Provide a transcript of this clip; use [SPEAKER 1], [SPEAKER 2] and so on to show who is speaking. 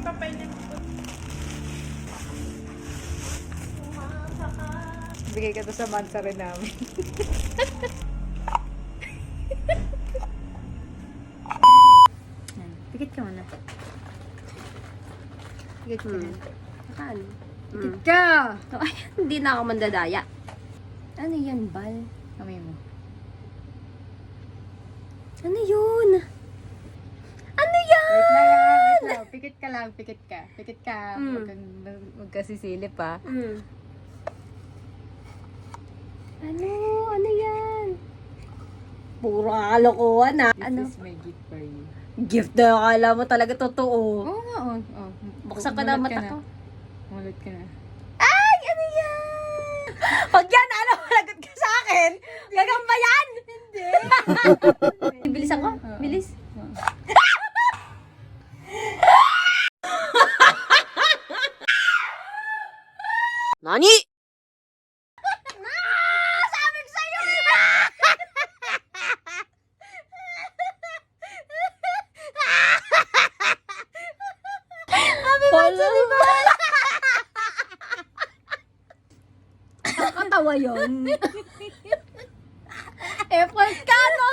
[SPEAKER 1] papainin mo po.
[SPEAKER 2] Bigay ka to sa mansa rin namin. Pikit ka muna. Pikit ka muna.
[SPEAKER 3] Saan?
[SPEAKER 2] Pikit ka!
[SPEAKER 3] Oh, ay, hindi na ako mandadaya. Ano yan, bal?
[SPEAKER 2] Kamay mo.
[SPEAKER 3] Ano yun? Ano yan?
[SPEAKER 2] Wait lang. Pikit ka lang, pikit ka. Pikit ka.
[SPEAKER 3] Mm.
[SPEAKER 2] Huwag ka sisilip ha.
[SPEAKER 3] Ano? Ano yan? Puro kalokohan ah.
[SPEAKER 2] This
[SPEAKER 3] Ano?
[SPEAKER 2] is my gift for you.
[SPEAKER 3] Gift na akala mo talaga totoo.
[SPEAKER 2] Oo nga, oo.
[SPEAKER 3] Buksan ko na
[SPEAKER 2] Mulat
[SPEAKER 3] mata ko.
[SPEAKER 2] Mulat ka na.
[SPEAKER 3] Ay! Ano yan? Pag yan, ano? Lagot ka sa akin? Gagamba yan? Hindi. Bilis ako? Bilis.
[SPEAKER 4] NANI?!
[SPEAKER 3] Sabi ko sa'yo! Happy birthday, di ba? Nakakatawa yun. Effort ka, no?